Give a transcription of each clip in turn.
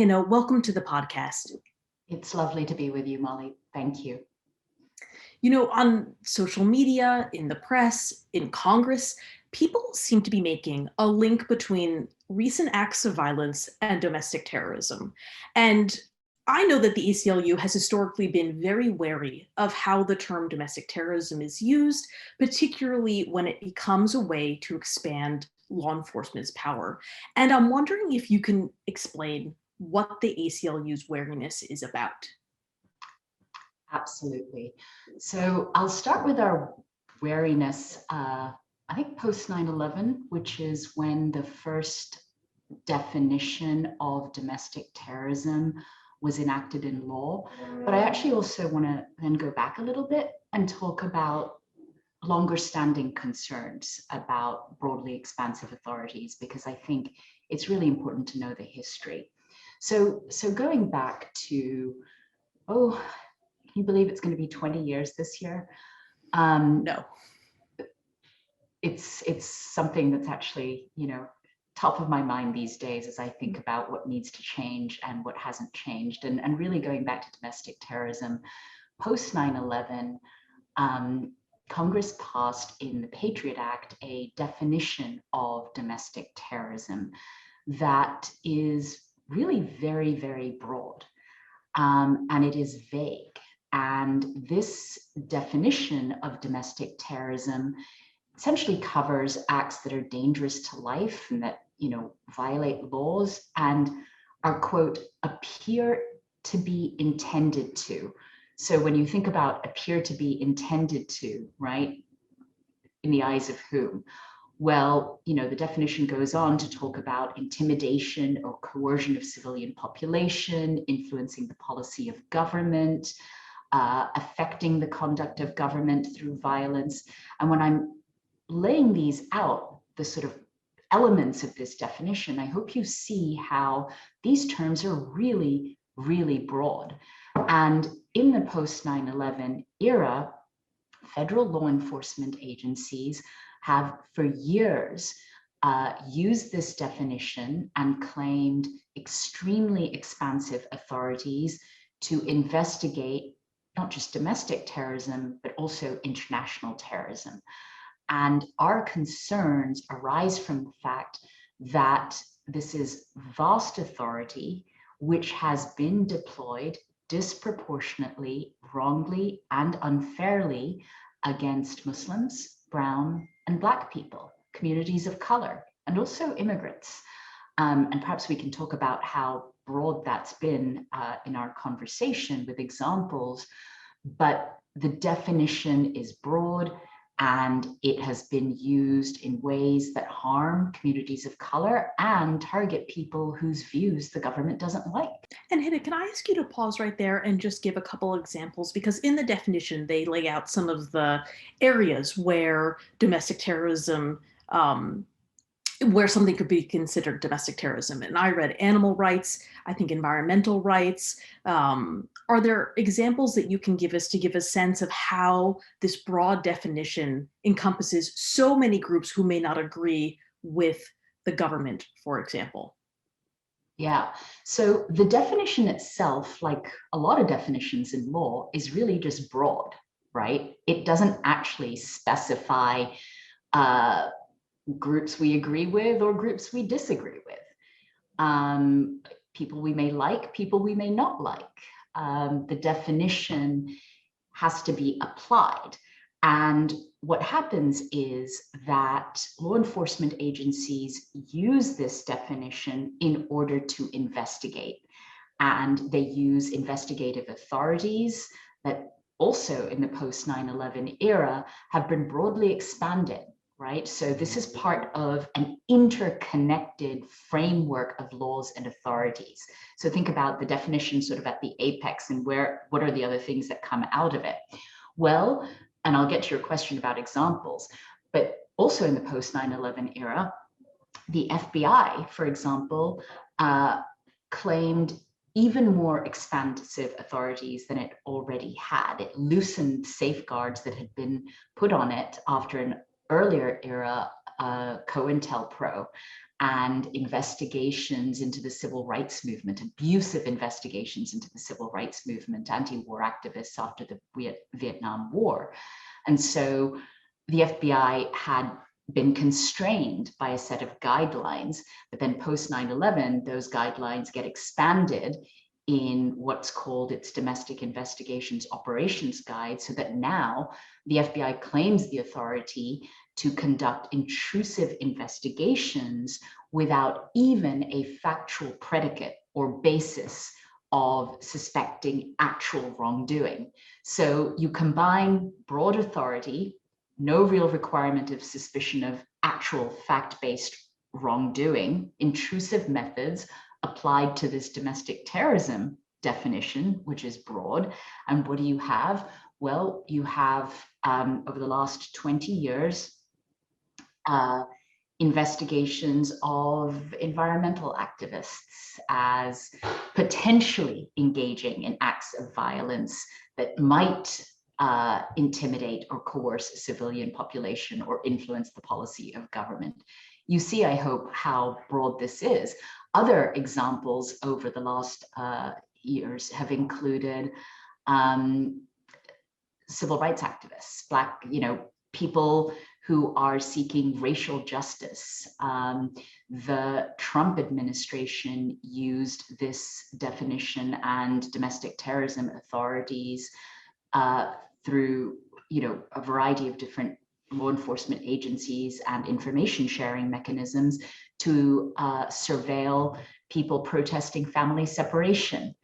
Hina, welcome to the podcast. It's lovely to be with you, Molly. Thank you. You know, on social media, in the press, in Congress, people seem to be making a link between recent acts of violence and domestic terrorism. And I know that the ACLU has historically been very wary of how the term domestic terrorism is used, particularly when it becomes a way to expand law enforcement's power. And I'm wondering if you can explain what the ACLU's wariness is about. Absolutely. So I'll start with our wariness, I think post 9/11, which is when the first definition of domestic terrorism was enacted in law. But I actually also want to then go back a little bit and talk about longer standing concerns about broadly expansive authorities, because I think it's really important to know the history. So going back to, can you believe it's going to be 20 years this year? No. It's something that's actually, top of my mind these days as I think about what needs to change and what hasn't changed. And really going back to domestic terrorism, post 9/11, Congress passed in the Patriot Act a definition of domestic terrorism that is really very, very broad, and it is vague. And this definition of domestic terrorism essentially covers acts that are dangerous to life and that, violate laws and are, quote, appear to be intended to. So when you think about appear to be intended to, right, in the eyes of whom? Well, the definition goes on to talk about intimidation or coercion of civilian population, influencing the policy of government, affecting the conduct of government through violence. And when I'm laying these out, the sort of elements of this definition, I hope you see how these terms are really, really broad. And in the post 9/11 era, federal law enforcement agencies have for years used this definition and claimed extremely expansive authorities to investigate not just domestic terrorism, but also international terrorism. And our concerns arise from the fact that this is vast authority which has been deployed disproportionately, wrongly, and unfairly against Muslims, brown and Black people, communities of color, and also immigrants. And perhaps we can talk about how broad that's been in our conversation with examples, but the definition is broad and it has been used in ways that harm communities of color and target people whose views the government doesn't like. And Hina, can I ask you to pause right there and just give a couple examples? Because in the definition, they lay out some of the areas where domestic terrorism, where something could be considered domestic terrorism. And I read animal rights, I think environmental rights. Are there examples that you can give us to give a sense of how this broad definition encompasses so many groups who may not agree with the government, for example? Yeah, so the definition itself, like a lot of definitions in law, is really just broad, right? It doesn't actually specify groups we agree with or groups we disagree with. People we may like, people we may not like. The definition has to be applied. And what happens is that law enforcement agencies use this definition in order to investigate. And they use investigative authorities that also in the post 9/11 era have been broadly expanded, right? So this is part of an interconnected framework of laws and authorities. So think about the definition sort of at the apex and what are the other things that come out of it? Well, and I'll get to your question about examples, but also in the post 9/11 era, the FBI, for example, claimed even more expansive authorities than it already had. It loosened safeguards that had been put on it after an earlier era COINTELPRO and investigations into the civil rights movement, abusive investigations into the civil rights movement, anti-war activists after the Vietnam War. And so the FBI had been constrained by a set of guidelines, but then post 9/11, those guidelines get expanded in what's called its Domestic Investigations Operations Guide, so that now the FBI claims the authority to conduct intrusive investigations without even a factual predicate or basis of suspecting actual wrongdoing. So you combine broad authority, no real requirement of suspicion of actual fact-based wrongdoing, intrusive methods applied to this domestic terrorism definition, which is broad. And what do you have? Well, you have, over the last 20 years, investigations of environmental activists as potentially engaging in acts of violence that might intimidate or coerce a civilian population or influence the policy of government. You see, I hope, how broad this is. Other examples over the last years have included civil rights activists, Black, people who are seeking racial justice. The Trump administration used this definition and domestic terrorism authorities through, a variety of different law enforcement agencies and information sharing mechanisms to surveil people protesting family separation,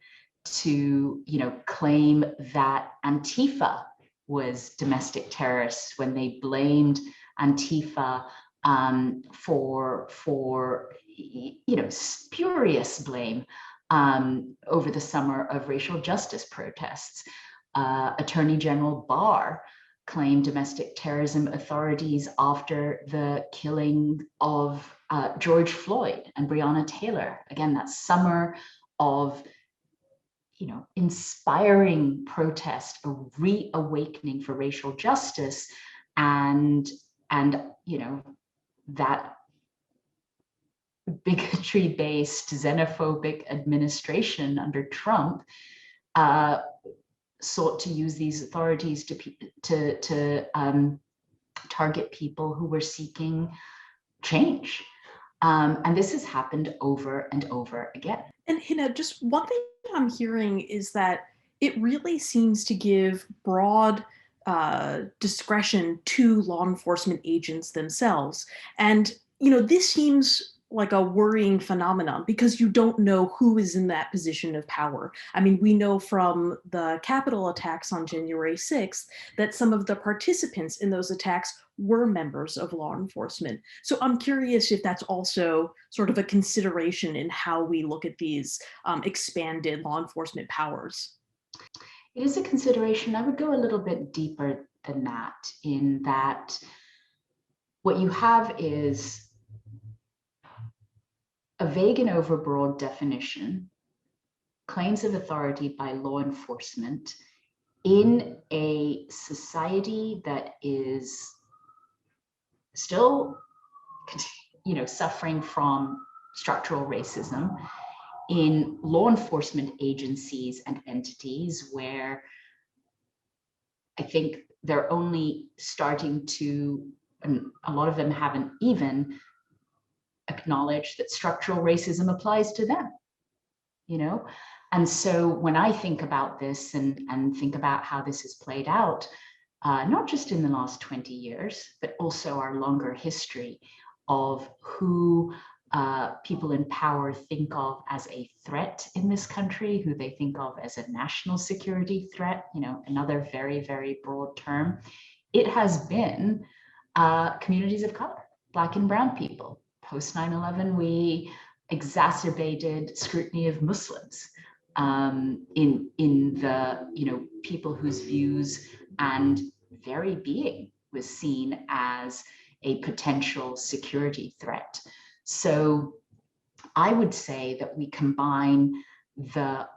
to, claim that Antifa was domestic terrorists when they blamed Antifa for spurious blame over the summer of racial justice protests. Attorney General Barr claimed domestic terrorism authorities after the killing of George Floyd and Breonna Taylor. Again, that summer of inspiring protest, a reawakening for racial justice, and that bigotry-based, xenophobic administration under Trump sought to use these authorities to target people who were seeking change. And this has happened over and over again. And Hina, just one thing I'm hearing is that it really seems to give broad discretion to law enforcement agents themselves. And, this seems like a worrying phenomenon because you don't know who is in that position of power. I mean, we know from the Capitol attacks on January 6th that some of the participants in those attacks were members of law enforcement. So I'm curious if that's also sort of a consideration in how we look at these expanded law enforcement powers. It is a consideration. I would go a little bit deeper than that, in that what you have is a vague and overbroad definition, claims of authority by law enforcement in a society that is still, suffering from structural racism, in law enforcement agencies and entities where I think they're only starting to, and a lot of them haven't even acknowledged that structural racism applies to them, And so when I think about this and think about how this has played out, not just in the last 20 years, but also our longer history of who people in power think of as a threat in this country, who they think of as a national security threat, another very, very broad term. It has been communities of color, Black and brown people. Post 9/11, we exacerbated scrutiny of Muslims in the people whose views and very being was seen as a potential security threat. So I would say that we combine the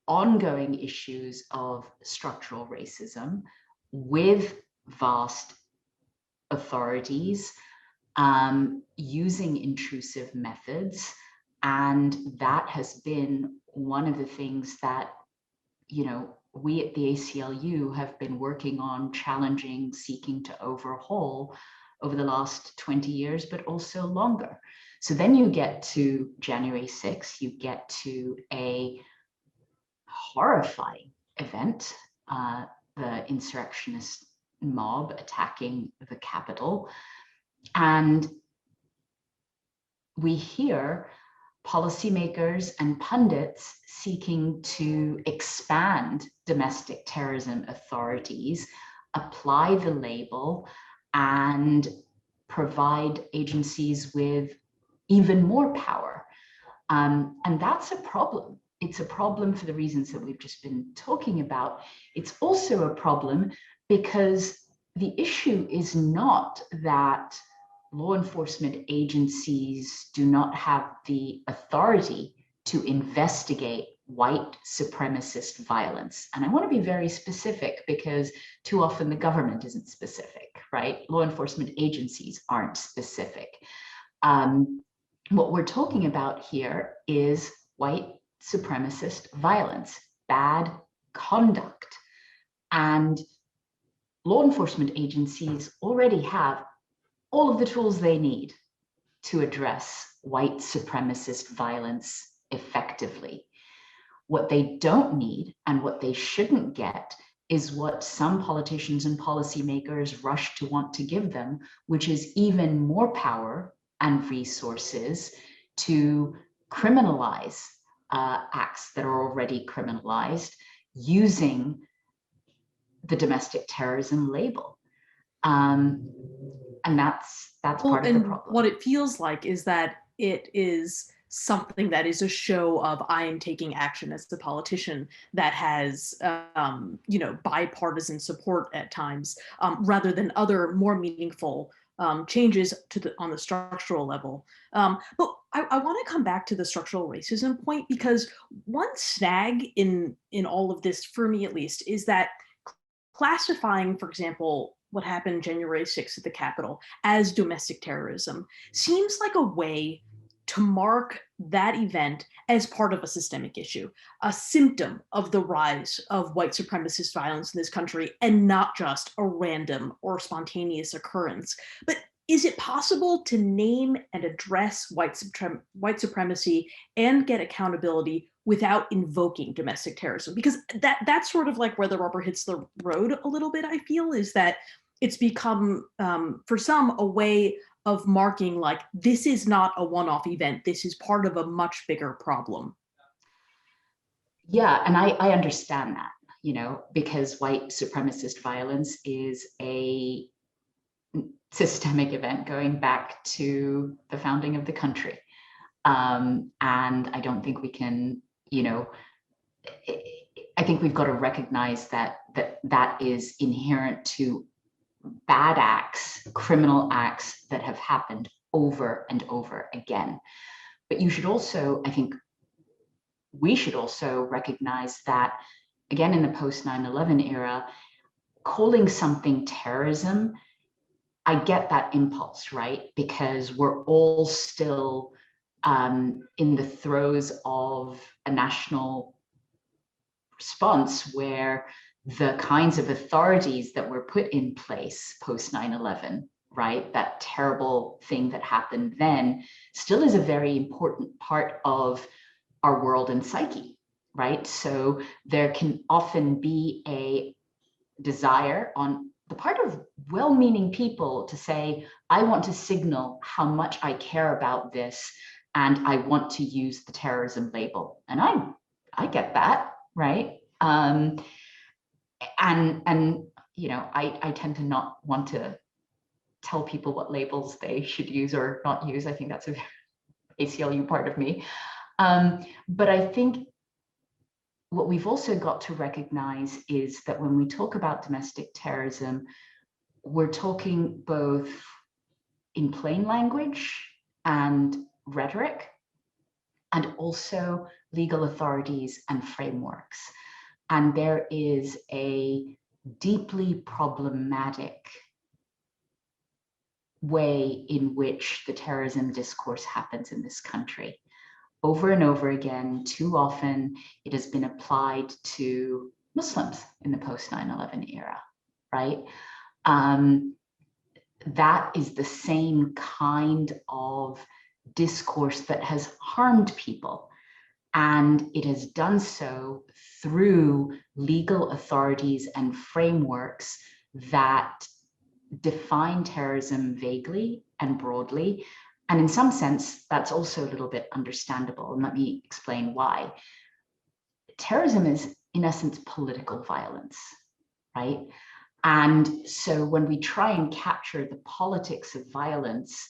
ongoing issues of structural racism with vast authorities using intrusive methods. And that has been one of the things that, we at the ACLU have been working on, challenging, seeking to overhaul over the last 20 years, but also longer. So then you get to January 6th, you get to a horrifying event, the insurrectionist mob attacking the Capitol. And we hear policymakers and pundits seeking to expand domestic terrorism authorities, apply the label, and provide agencies with even more power. And that's a problem. It's a problem for the reasons that we've just been talking about. It's also a problem because the issue is not that law enforcement agencies do not have the authority to investigate white supremacist violence. And I want to be very specific because too often the government isn't specific, right? Law enforcement agencies aren't specific. What we're talking about here is white supremacist violence, bad conduct. And law enforcement agencies already have all of the tools they need to address white supremacist violence effectively. What they don't need and what they shouldn't get is what some politicians and policymakers rush to want to give them, which is even more power and resources to criminalize acts that are already criminalized using the domestic terrorism label. And that's part of the problem. What it feels like is that it is something that is a show of I am taking action as the politician that has, bipartisan support at times, rather than other more meaningful changes on the structural level. But I want to come back to the structural racism point, because one snag in all of this, for me at least, is that classifying, for example, what happened January 6th at the Capitol as domestic terrorism seems like a way to mark that event as part of a systemic issue, a symptom of the rise of white supremacist violence in this country, and not just a random or spontaneous occurrence. But is it possible to name and address white supremacy and get accountability without invoking domestic terrorism? Because that's sort of like where the rubber hits the road a little bit, I feel, is that it's become, for some, a way of marking like, this is not a one-off event. This is part of a much bigger problem. Yeah, and I understand that, because white supremacist violence is a systemic event going back to the founding of the country. And I don't think we can, I think we've got to recognize that is inherent to bad acts, criminal acts that have happened over and over again. But you should also, I think, we should also recognize that, again, in the post 9/11 era, calling something terrorism, I get that impulse, right? Because we're all still in the throes of a national response where the kinds of authorities that were put in place post 9/11, right, that terrible thing that happened then, still is a very important part of our world and psyche, right? So there can often be a desire on the part of well-meaning people to say, I want to signal how much I care about this, and I want to use the terrorism label. And I get that, right? I tend to not want to tell people what labels they should use or not use. I think that's an ACLU part of me. But I think what we've also got to recognize is that when we talk about domestic terrorism, we're talking both in plain language and rhetoric, and also legal authorities and frameworks. And there is a deeply problematic way in which the terrorism discourse happens in this country. Over and over again, too often, it has been applied to Muslims in the post 9/11 era, right? That is the same kind of discourse that has harmed people. And it has done so through legal authorities and frameworks that define terrorism vaguely and broadly. And in some sense, that's also a little bit understandable. And let me explain why. Terrorism is, in essence, political violence, right? And so when we try and capture the politics of violence,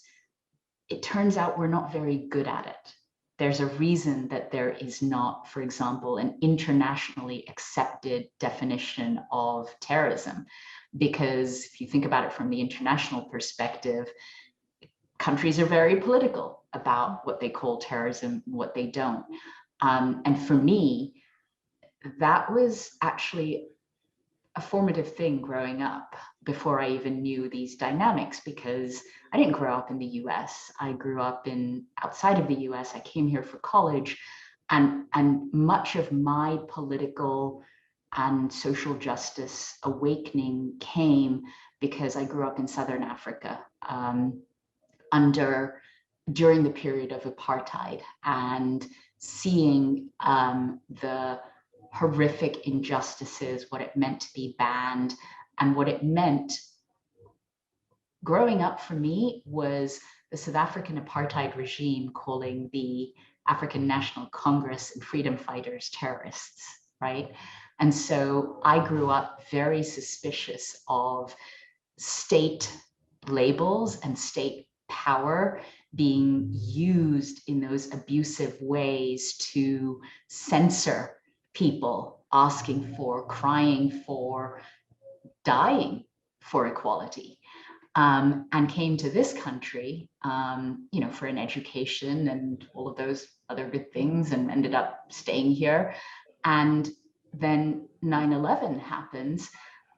it turns out we're not very good at it. There's a reason that there is not, for example, an internationally accepted definition of terrorism. Because if you think about it from the international perspective, countries are very political about what they call terrorism, what they don't. And for me, that was actually a formative thing growing up before I even knew these dynamics, because I didn't grow up in the US. I grew up outside of the US. I came here for college, and much of my political and social justice awakening came because I grew up in Southern Africa during the period of apartheid, and seeing the horrific injustices, what it meant to be banned, and what it meant. Growing up for me was the South African apartheid regime calling the African National Congress and freedom fighters terrorists, right? And so I grew up very suspicious of state labels and state power being used in those abusive ways to censor people asking for, crying for, dying for equality. And came to this country, for an education and all of those other good things, and ended up staying here. And then 9/11 happens,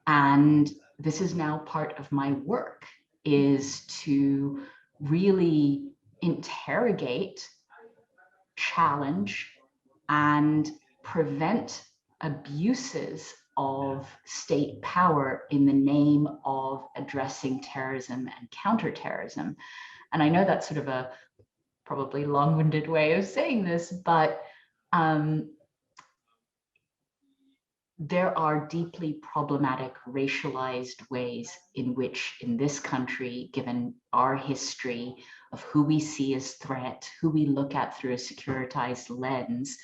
and this is now part of my work, is to really interrogate, challenge, and prevent abuses of state power in the name of addressing terrorism and counterterrorism. And I know that's sort of a probably long-winded way of saying this, but there are deeply problematic racialized ways in which, in this country, given our history of who we see as threat, who we look at through a securitized lens,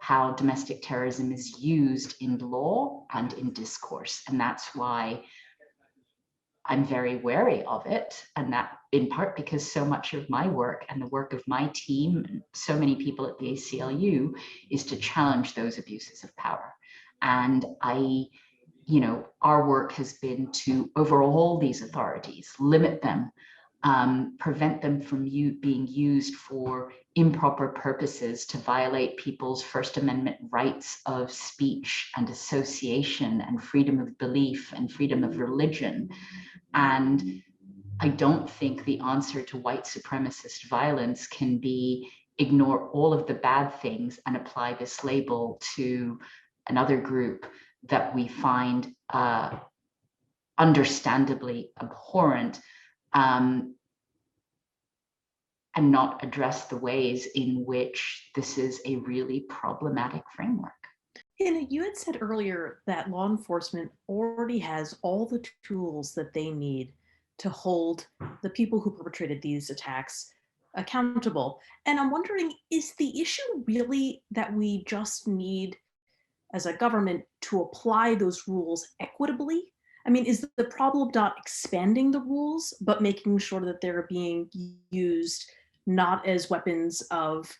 how domestic terrorism is used in law and in discourse. And that's why I'm very wary of it. And that in part because so much of my work and the work of my team and so many people at the ACLU is to challenge those abuses of power. And our work has been to overhaul these authorities, limit them, prevent them from being used for improper purposes to violate people's First Amendment rights of speech and association and freedom of belief and freedom of religion. And I don't think the answer to white supremacist violence can be ignore all of the bad things and apply this label to another group that we find understandably abhorrent, and not address the ways in which this is a really problematic framework. Hina, you had said earlier that law enforcement already has all the tools that they need to hold the people who perpetrated these attacks accountable. And I'm wondering, is the issue really that we just need, as a government, to apply those rules equitably? I mean, is the problem not expanding the rules, but making sure that they're being used not as weapons of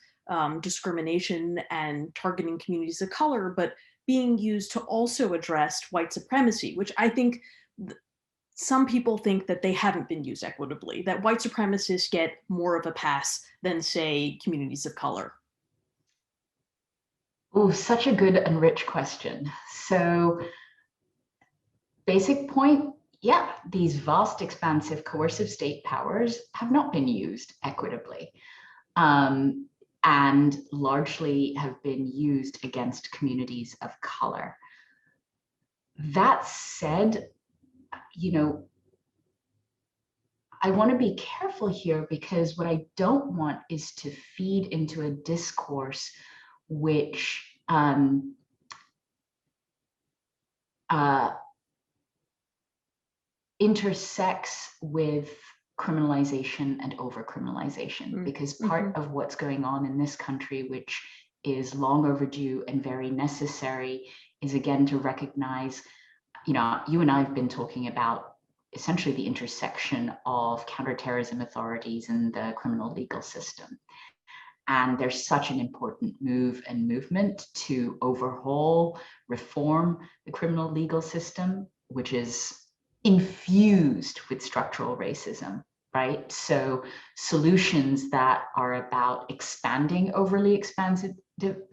discrimination and targeting communities of color, but being used to also address white supremacy, which I think some people think that they haven't been used equitably, that white supremacists get more of a pass than, say, communities of color? Oh, such a good and rich question. So, basic point, yeah, these vast, expansive, coercive state powers have not been used equitably, and largely have been used against communities of color. That said, you know, I want to be careful here, because what I don't want is to feed into a discourse which intersects with criminalization and over-criminalization, because part of what's going on in this country, which is long overdue and very necessary, is again to recognize, you know, you and I have been talking about essentially the intersection of counterterrorism authorities and the criminal legal system. And there's such an important move and movement to overhaul, reform the criminal legal system, which is infused with structural racism, right? So solutions that are about expanding overly expansive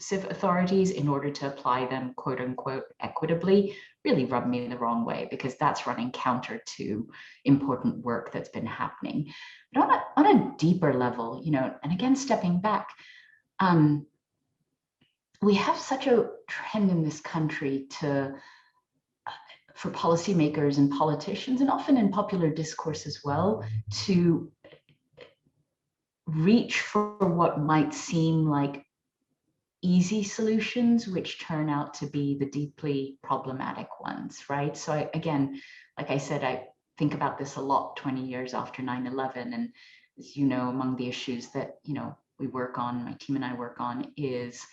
authorities in order to apply them, quote unquote, equitably, really rub me the wrong way, because that's running counter to important work that's been happening. But on a deeper level, you know, and again, stepping back, we have such a trend in this country to, for policymakers and politicians, and often in popular discourse as well, to reach for what might seem like easy solutions, which turn out to be the deeply problematic ones, right? So again, like I said, I think about this a lot 20 years after 9/11. And as you know, among the issues that, you know, we work on, my team and I work on, is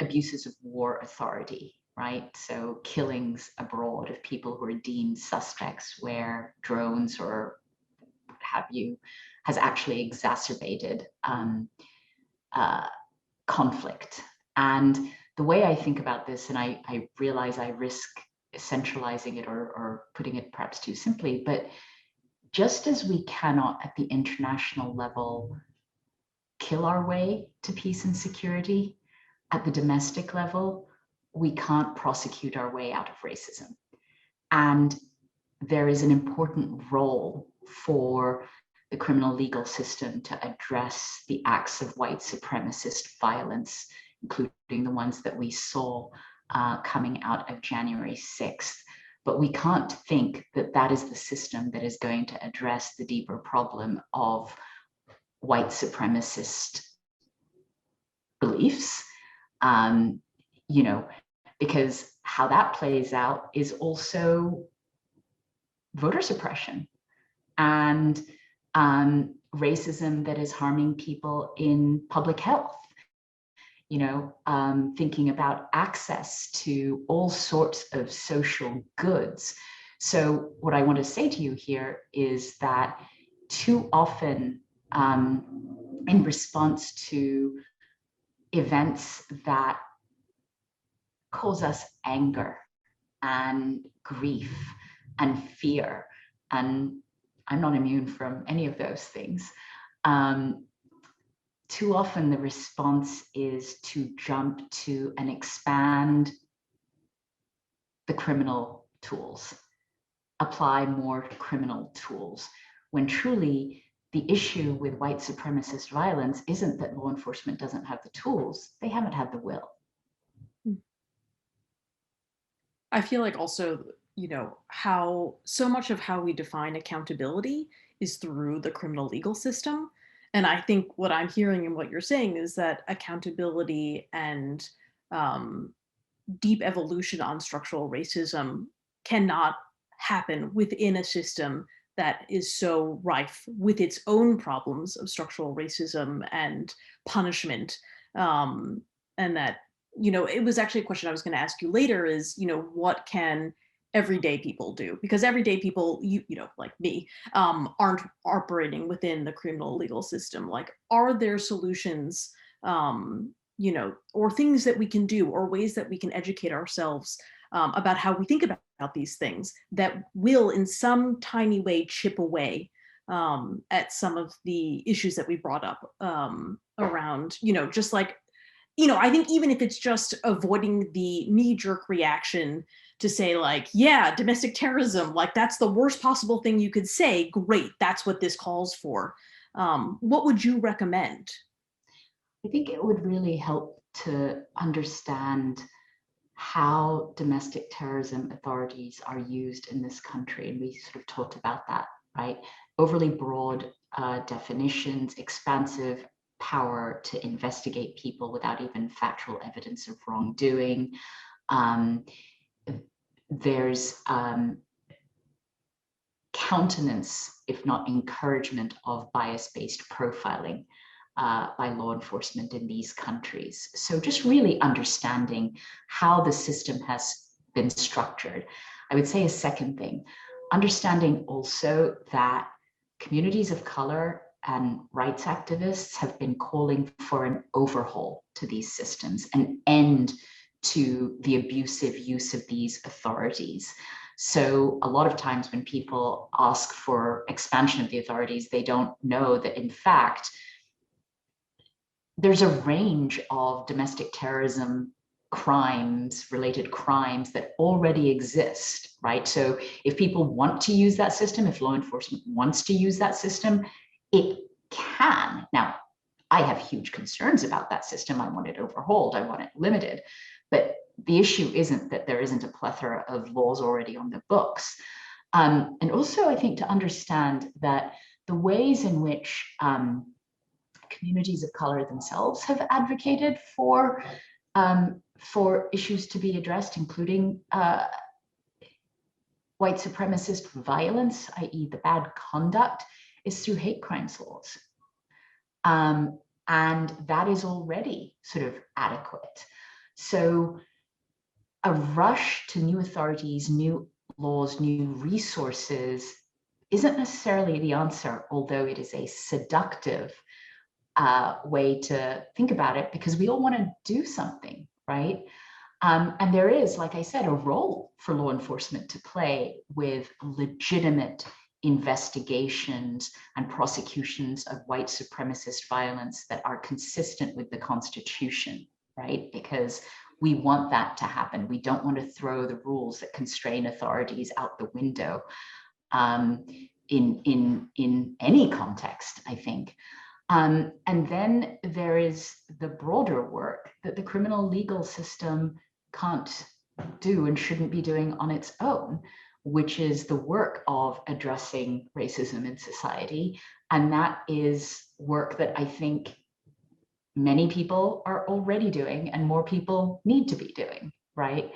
abuses of war authority, right? So killings abroad of people who are deemed suspects, where drones or what have you has actually exacerbated conflict. And the way I think about this, and I realize I risk essentializing it or putting it perhaps too simply, but just as we cannot at the international level kill our way to peace and security, at the domestic level, we can't prosecute our way out of racism. And there is an important role for the criminal legal system to address the acts of white supremacist violence, including the ones that we saw coming out of January 6th. But we can't think that that is the system that is going to address the deeper problem of white supremacist beliefs, you know, because how that plays out is also voter suppression and racism that is harming people in public health, you know, thinking about access to all sorts of social goods. So what I want to say to you here is that too often, in response to events that cause us anger and grief and fear, and I'm not immune from any of those things, too often the response is to jump to and expand the criminal tools, apply more criminal tools, when truly the issue with white supremacist violence isn't that law enforcement doesn't have the tools, they haven't had the will. I feel like also, you know, how so much of how we define accountability is through the criminal legal system. And I think what I'm hearing and what you're saying is that accountability and um, deep evolution on structural racism cannot happen within a system that is so rife with its own problems of structural racism and punishment. And that, you know, it was actually a question I was going to ask you later is, you know, what can everyday people do? Because everyday people, you know, like me, aren't operating within the criminal legal system. Like, are there solutions, you know, or things that we can do, or ways that we can educate ourselves about how we think about these things that will, in some tiny way, chip away at some of the issues that we brought up around, you know, just like, you know, I think even if it's just avoiding the knee-jerk reaction to say like, yeah, domestic terrorism, like that's the worst possible thing you could say. Great, that's what this calls for. What would you recommend? I think it would really help to understand how domestic terrorism authorities are used in this country. And we sort of talked about that, right? Overly broad definitions, expansive power to investigate people without even factual evidence of wrongdoing. There's countenance, if not encouragement, of bias-based profiling by law enforcement in these countries. So just really understanding how the system has been structured. I would say a second thing, understanding also that communities of color and rights activists have been calling for an overhaul to these systems, an end to the abusive use of these authorities. So a lot of times when people ask for expansion of the authorities, they don't know that in fact, there's a range of domestic terrorism crimes, related crimes that already exist, right? So if people want to use that system, if law enforcement wants to use that system, it can. Now, I have huge concerns about that system. I want it overhauled. I want it limited. But the issue isn't that there isn't a plethora of laws already on the books. And also, I think to understand that the ways in which communities of color themselves have advocated for issues to be addressed, including white supremacist violence, i.e. the bad conduct, is through hate crimes laws. And that is already sort of adequate. So a rush to new authorities, new laws, new resources isn't necessarily the answer, although it is a seductive way to think about it, because we all want to do something, right? And there is, like I said, a role for law enforcement to play with legitimate investigations and prosecutions of white supremacist violence that are consistent with the Constitution, right? Because we want that to happen. We don't want to throw the rules that constrain authorities out the window in any context, I think. And then there is the broader work that the criminal legal system can't do and shouldn't be doing on its own, which is the work of addressing racism in society. And that is work that I think many people are already doing and more people need to be doing, right?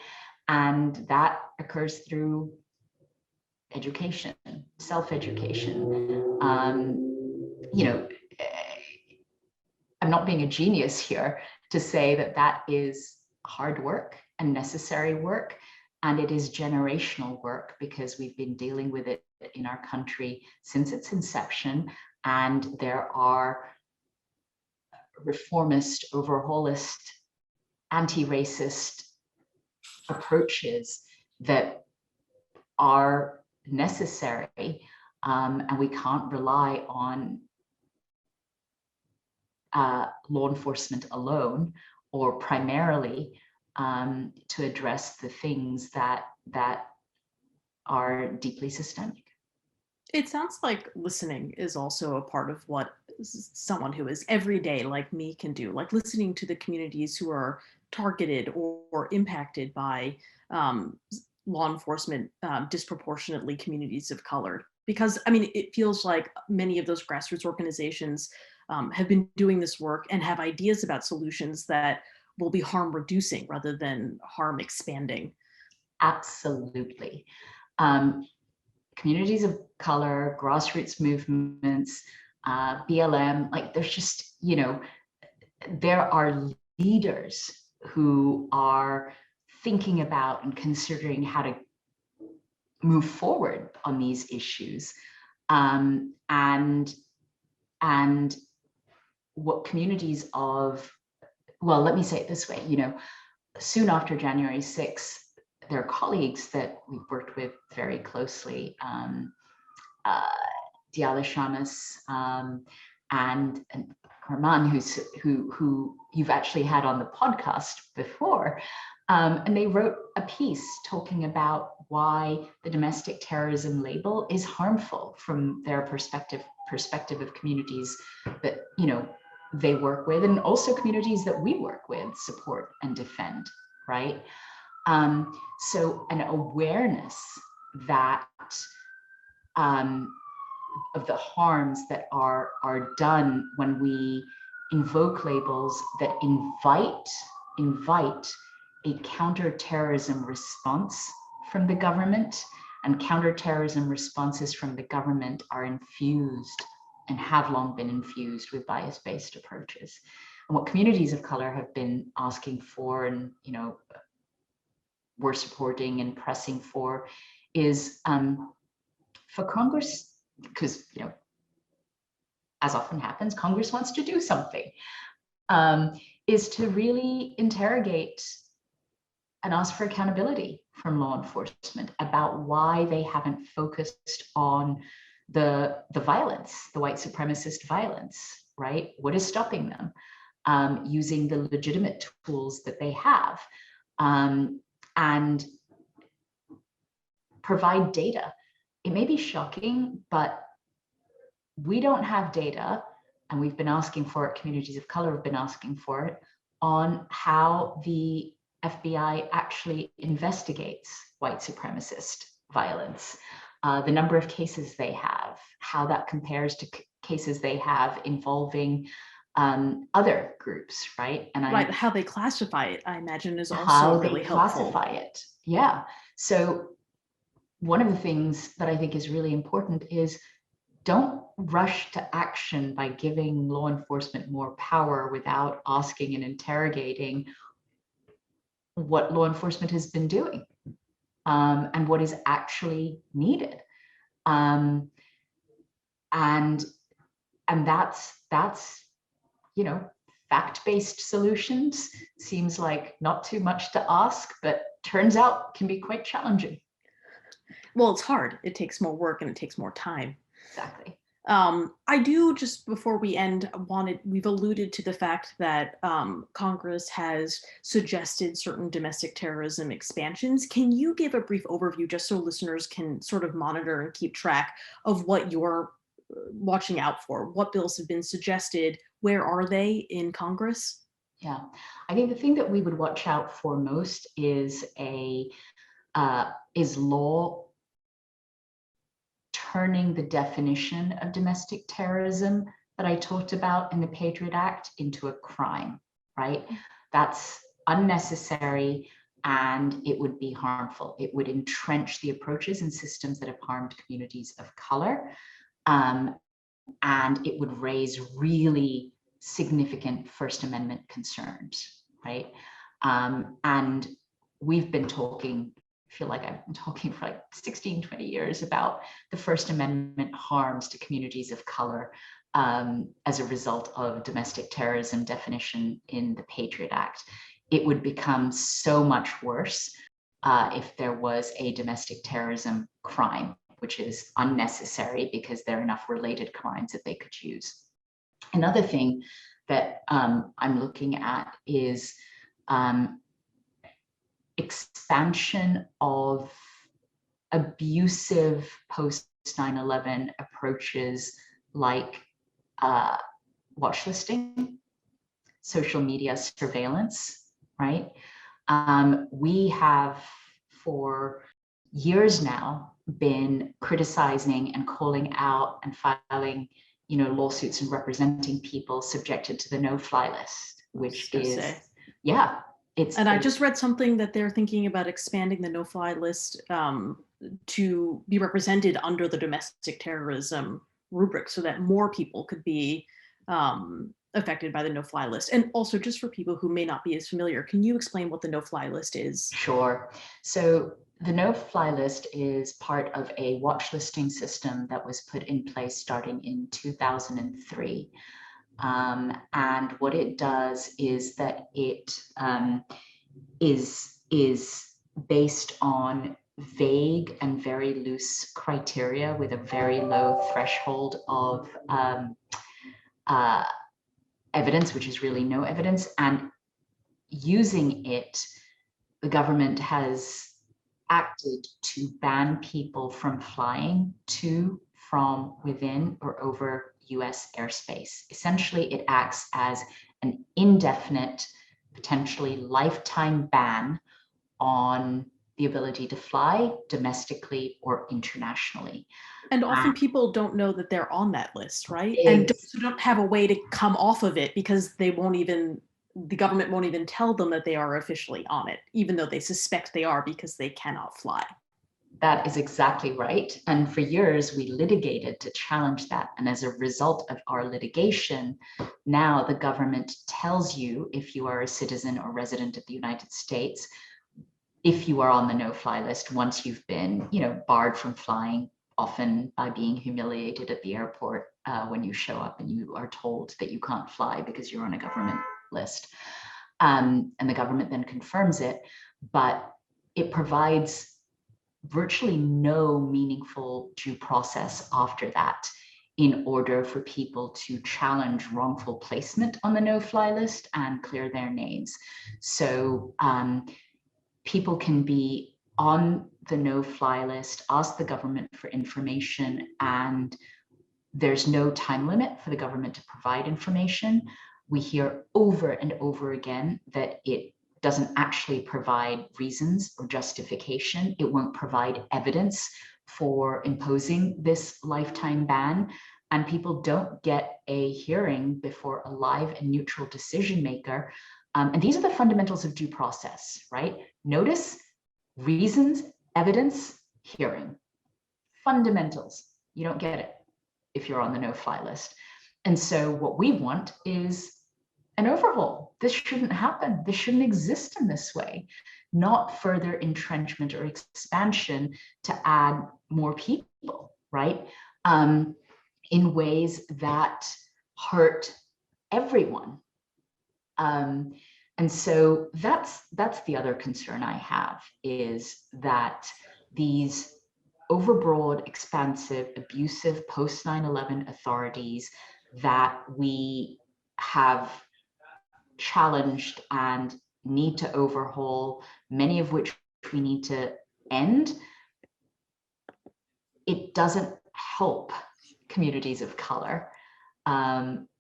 And that occurs through education, self-education. You know, I'm not being a genius here to say that that is hard work and necessary work. And it is generational work because we've been dealing with it in our country since its inception. And there are reformist, overhaulist, anti-racist approaches that are necessary. And we can't rely on law enforcement alone or primarily to address the things that are deeply systemic. It sounds like listening is also a part of what someone who is everyday like me can do, like listening to the communities who are targeted or impacted by law enforcement, disproportionately communities of color. Because I mean, it feels like many of those grassroots organizations have been doing this work and have ideas about solutions that will be harm reducing rather than harm expanding. Absolutely. Communities of color, grassroots movements, BLM, like there's just, you know, there are leaders who are thinking about and considering how to move forward on these issues. And what communities of, well, let me say it this way, you know, soon after January 6th, there are colleagues that we've worked with very closely, Diala Shamus and Karman, who you've actually had on the podcast before, and they wrote a piece talking about why the domestic terrorism label is harmful from their perspective of communities that they work with, and also communities that we work with, support and defend, right? So an awareness that of the harms that are done when we invoke labels that invite a counterterrorism response from the government, and counterterrorism responses from the government are infused and have long been infused with bias-based approaches. And what communities of color have been asking for, and we're supporting and pressing for, is for Congress, because as often happens, Congress wants to do something, is to really interrogate and ask for accountability from law enforcement about why they haven't focused on the violence, the white supremacist violence, right? What is stopping them using the legitimate tools that they have, and provide data. It may be shocking, but we don't have data, and we've been asking for it, communities of color have been asking for it, on how the FBI actually investigates white supremacist violence, the number of cases they have, how that compares to cases they have involving other groups, right? And how they classify it, I imagine, is also how really they helpful. classify it. Yeah. So one of the things that I think is really important is don't rush to action by giving law enforcement more power without asking and interrogating what law enforcement has been doing, and what is actually needed. And that's fact-based solutions seems like not too much to ask, but turns out can be quite challenging. Well, it's hard. It takes more work and it takes more time. Exactly. I do, just before we end, we've alluded to the fact that Congress has suggested certain domestic terrorism expansions. Can you give a brief overview, just so listeners can sort of monitor and keep track of what you're watching out for? What bills have been suggested? Where are they in Congress? Yeah, I think the thing that we would watch out for most is law turning the definition of domestic terrorism that I talked about in the Patriot Act into a crime, right? That's unnecessary, and it would be harmful. It would entrench the approaches and systems that have harmed communities of color, and it would raise really significant First Amendment concerns, right? And we've been talking, I feel like I've been talking for like 16, 20 years about the First Amendment harms to communities of color as a result of domestic terrorism definition in the Patriot Act. It would become so much worse if there was a domestic terrorism crime, which is unnecessary because there are enough related crimes that they could use. Another thing that I'm looking at is expansion of abusive post 9/11 approaches like watch listing, social media surveillance, right? We have for years now been criticizing and calling out and filing lawsuits and representing people subjected to the no-fly list, which is, yeah, and I just read something that they're thinking about expanding the no-fly list to be represented under the domestic terrorism rubric, so that more people could be affected by the no-fly list. And also, just for people who may not be as familiar, can you explain what the no-fly list is? Sure. So the no-fly list is part of a watch listing system that was put in place starting in 2003. And what it does is that it is based on vague and very loose criteria with a very low threshold of evidence, which is really no evidence, and using it, the government has acted to ban people from flying to, from, within, or over US airspace. Essentially, it acts as an indefinite, potentially lifetime ban on the ability to fly domestically or internationally. And often people don't know that they're on that list, right? And Ex- don't have a way to come off of it because they won't even, the government won't even tell them that they are officially on it, even though they suspect they are because they cannot fly. That is exactly right. And for years, we litigated to challenge that. And as a result of our litigation, now the government tells you if you are a citizen or resident of the United States, if you are on the no-fly list, once you've been, barred from flying, often by being humiliated at the airport when you show up and you are told that you can't fly because you're on a government list. And the government then confirms it, but it provides virtually no meaningful due process after that in order for people to challenge wrongful placement on the no-fly list and clear their names. So people can be on the no-fly list, ask the government for information, and there's no time limit for the government to provide information. We hear over and over again that it doesn't actually provide reasons or justification. It won't provide evidence for imposing this lifetime ban. And people don't get a hearing before a live and neutral decision maker. And these are the fundamentals of due process, right? Notice, reasons, evidence, hearing. Fundamentals. You don't get it if you're on the no-fly list. And so what we want is an overhaul. This shouldn't happen. This shouldn't exist in this way. Not further entrenchment or expansion to add more people, right? In ways that hurt everyone. And so that's the other concern I have, is that these overbroad, expansive, abusive post 9/11 authorities that we have challenged and need to overhaul, many of which we need to end, it doesn't help communities of color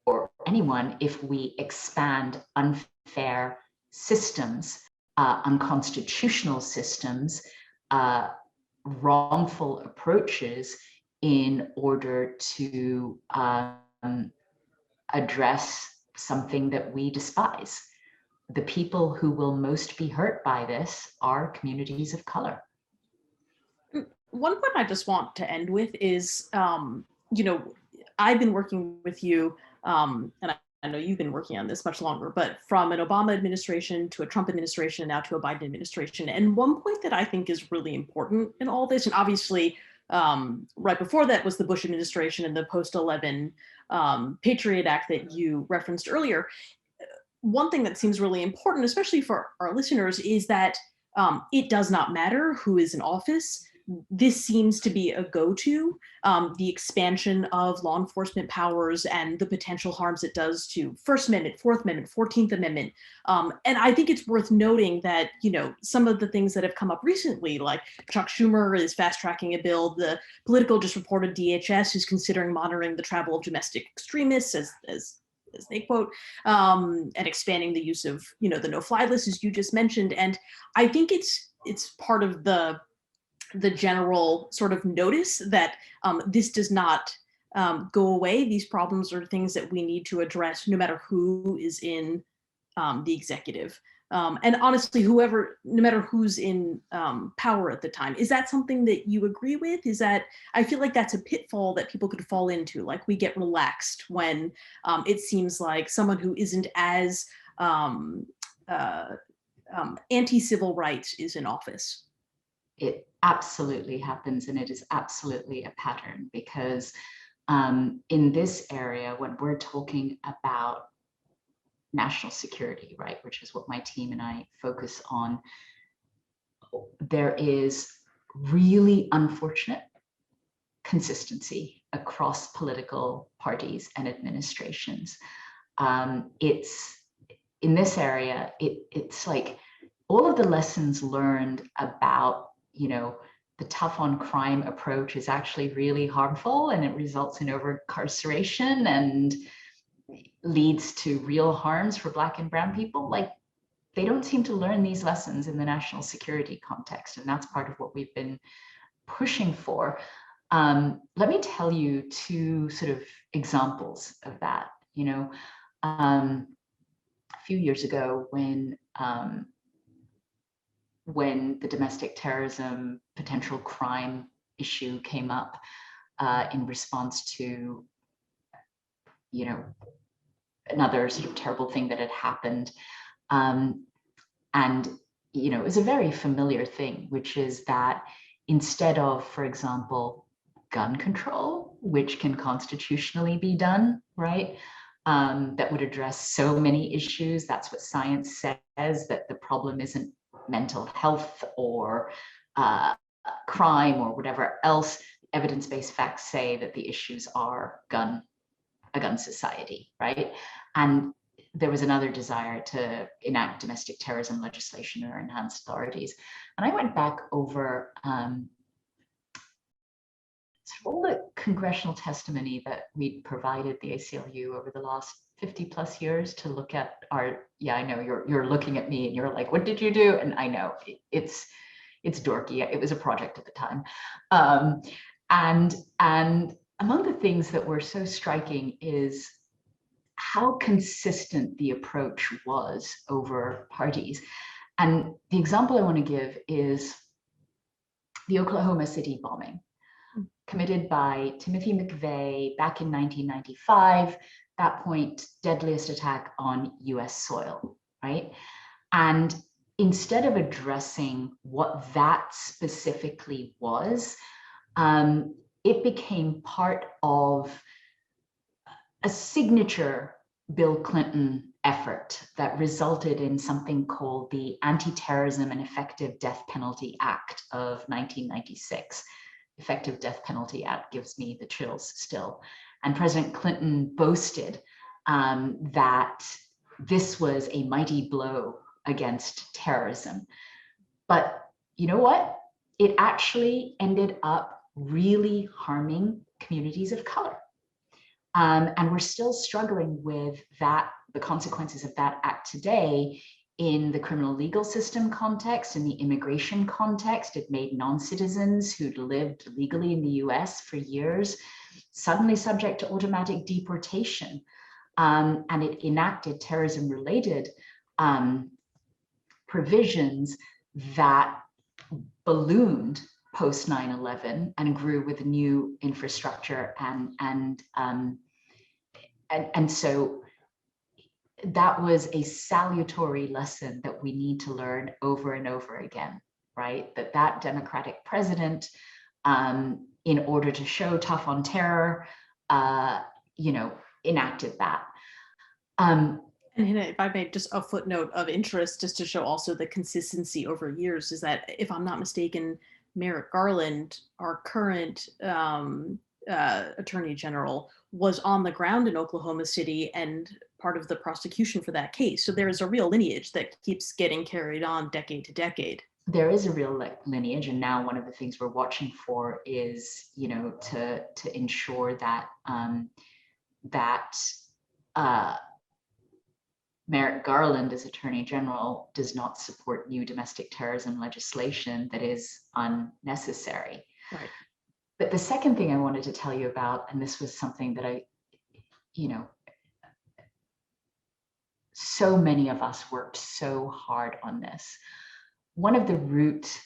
or anyone if we expand unfair systems, unconstitutional systems, wrongful approaches in order to address something that we despise. The people who will most be hurt by this are communities of color. One point I just want to end with is, I've been working with you, and I know you've been working on this much longer, but from an Obama administration to a Trump administration, now to a Biden administration. And one point that I think is really important in all this, and obviously right before that was the Bush administration and the post-11 Patriot Act that you referenced earlier. One thing that seems really important, especially for our listeners, is that it does not matter who is in office. This seems to be a go-to, the expansion of law enforcement powers and the potential harms it does to First Amendment, Fourth Amendment, 14th Amendment. And I think it's worth noting that, some of the things that have come up recently, like Chuck Schumer is fast-tracking a bill, the Politico just reported DHS is considering monitoring the travel of domestic extremists, as they quote, and expanding the use of, the no-fly list, as you just mentioned. And I think it's part of the general sort of notice that this does not go away. These problems are things that we need to address no matter who is in the executive. And honestly, no matter who's in power at the time. Is that something that you agree with? I feel like that's a pitfall that people could fall into. Like, we get relaxed when it seems like someone who isn't as anti-civil rights is in office. It absolutely happens, and it is absolutely a pattern, because in this area, when we're talking about national security, right, which is what my team and I focus on, there is really unfortunate consistency across political parties and administrations. It's in this area, it's like all of the lessons learned about, the tough on crime approach is actually really harmful, and it results in over incarceration and leads to real harms for Black and brown people. Like, they don't seem to learn these lessons in the national security context. And that's part of what we've been pushing for. Let me tell you two sort of examples of that. A few years ago, when the domestic terrorism potential crime issue came up in response to, another sort of terrible thing that had happened. And, it was a very familiar thing, which is that instead of, for example, gun control, which can constitutionally be done, right? That would address so many issues. That's what science says, that the problem isn't mental health or crime or whatever else. Evidence-based facts say that the issues are a gun society, right? And there was another desire to enact domestic terrorism legislation or enhanced authorities. And I went back over all the congressional testimony that we provided the ACLU over the last 50 plus years to look at our, yeah, I know you're looking at me and you're like, what did you do? And I know it's dorky. It was a project at the time. And among the things that were so striking is how consistent the approach was over parties. And the example I want to give is the Oklahoma City bombing, committed by Timothy McVeigh back in 1995, that point, deadliest attack on US soil, right? And instead of addressing what that specifically was, it became part of a signature Bill Clinton effort that resulted in something called the Anti-Terrorism and Effective Death Penalty Act of 1996. Effective Death Penalty Act gives me the chills still. And President Clinton boasted that this was a mighty blow against terrorism. But you know what? It actually ended up really harming communities of color. And we're still struggling with that, the consequences of that act today in the criminal legal system context, in the immigration context. It made non-citizens who'd lived legally in the US for years suddenly subject to automatic deportation. And it enacted terrorism-related provisions that ballooned post 9/11 and grew with new infrastructure and so that was a salutary lesson that we need to learn over and over again, right? That Democratic president, in order to show tough on terror, enacted that. And Hina, if I may, just a footnote of interest, just to show also the consistency over years, is that if I'm not mistaken, Merrick Garland, our current Attorney General, was on the ground in Oklahoma City and part of the prosecution for that case. So there is a real lineage that keeps getting carried on decade to decade. There is a real lineage, and now one of the things we're watching for is, to ensure that Merrick Garland, as Attorney General, does not support new domestic terrorism legislation that is unnecessary. Right. But the second thing I wanted to tell you about, and this was something that so many of us worked so hard on this. One of the root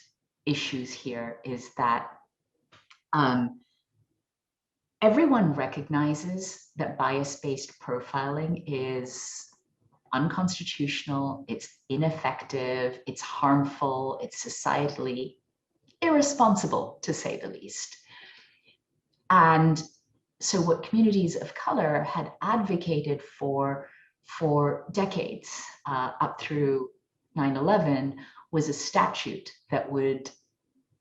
issues here is that everyone recognizes that bias-based profiling is unconstitutional, it's ineffective, it's harmful, it's societally irresponsible, to say the least. And so what communities of color had advocated for decades, up through 9/11, was a statute that would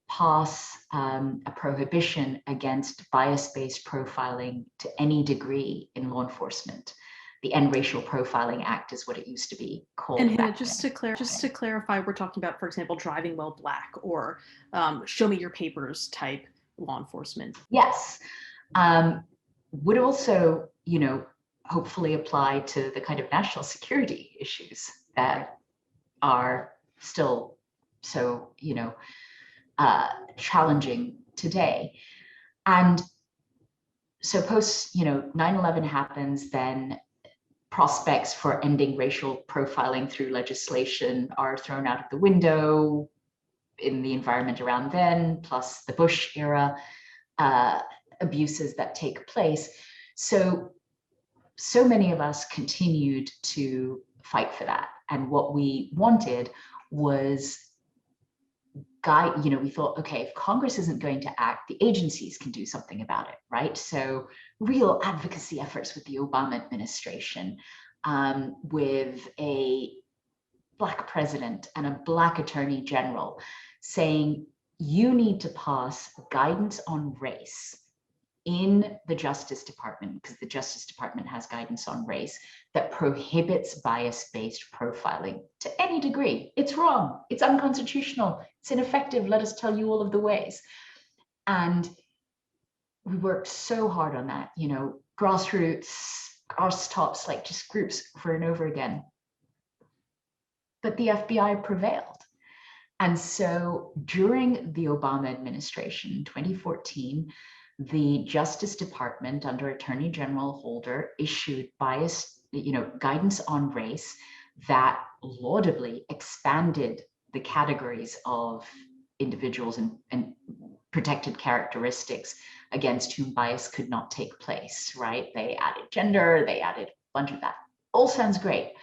pass a prohibition against bias-based profiling to any degree in law enforcement. The End Racial Profiling Act is what it used to be called. And Hina, just to clarify, we're talking about, for example, driving while black or show me your papers type law enforcement. Yes. Would also, hopefully apply to the kind of national security issues that are still so, challenging today. And so post, 9/11 happens, then prospects for ending racial profiling through legislation are thrown out of the window in the environment around then, plus the Bush era abuses that take place. So many of us continued to fight for that. And what we wanted was we thought, okay, if Congress isn't going to act, the agencies can do something about it, right? So real advocacy efforts with the Obama administration, with a Black president and a Black attorney general saying, you need to pass guidance on race in the Justice Department, because the Justice Department has guidance on race that prohibits bias-based profiling to any degree. It's wrong, it's unconstitutional, it's ineffective, let us tell you all of the ways. And we worked so hard on that, grassroots, arse tops, like just groups over and over again. But the FBI prevailed. And so during the Obama administration, 2014, the Justice Department under Attorney General Holder issued guidance on race that laudably expanded the categories of individuals and protected characteristics against whom bias could not take place, right? They added gender, they added a bunch of that. All sounds great.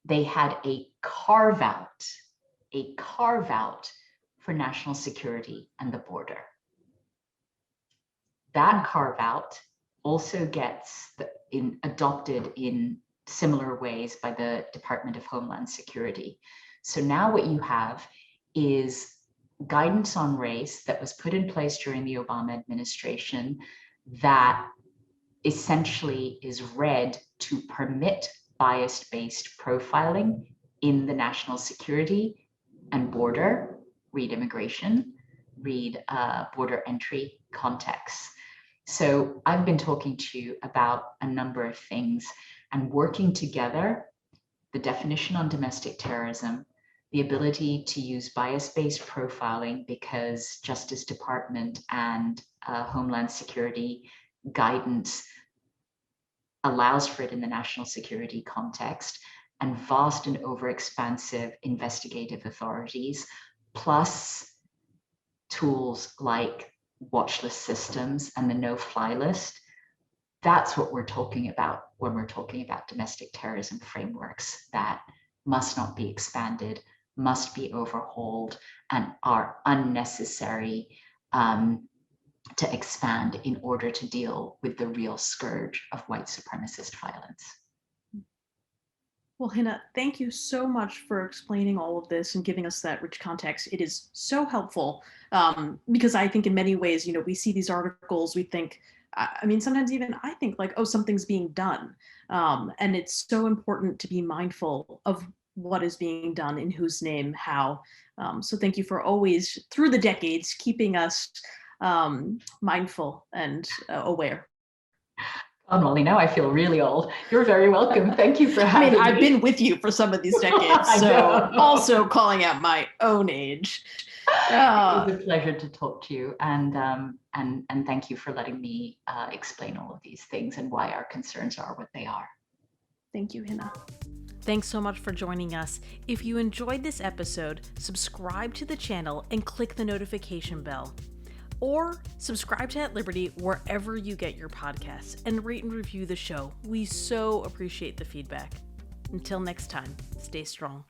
They had a carve out for national security and the border. That carve out also gets adopted in similar ways by the Department of Homeland Security. So now what you have is guidance on race that was put in place during the Obama administration that essentially is read to permit bias-based profiling in the national security and border, read immigration, read border entry contexts. So I've been talking to you about a number of things and working together, the definition on domestic terrorism, the ability to use bias-based profiling because Justice Department and Homeland Security guidance allows for it in the national security context, and vast and overexpansive investigative authorities, plus tools like watch list systems and the no-fly list. That's what we're talking about when we're talking about domestic terrorism frameworks that must not be expanded, must be overhauled, and are unnecessary to expand in order to deal with the real scourge of white supremacist violence. Well, Hina, thank you so much for explaining all of this and giving us that rich context. It is so helpful because I think in many ways, we see these articles, we think, sometimes even I think like, oh, something's being done. And it's so important to be mindful of what is being done, in whose name, how. So thank you for always, through the decades, keeping us mindful and aware. Oh, Molly, now I feel really old. You're very welcome. Thank you for having me. I've been with you for some of these decades, so also calling out my own age. It was a pleasure to talk to you, and thank you for letting me explain all of these things and why our concerns are what they are. Thank you, Hina. Thanks so much for joining us. If you enjoyed this episode, subscribe to the channel and click the notification bell. Or subscribe to At Liberty wherever you get your podcasts and rate and review the show. We so appreciate the feedback. Until next time, stay strong.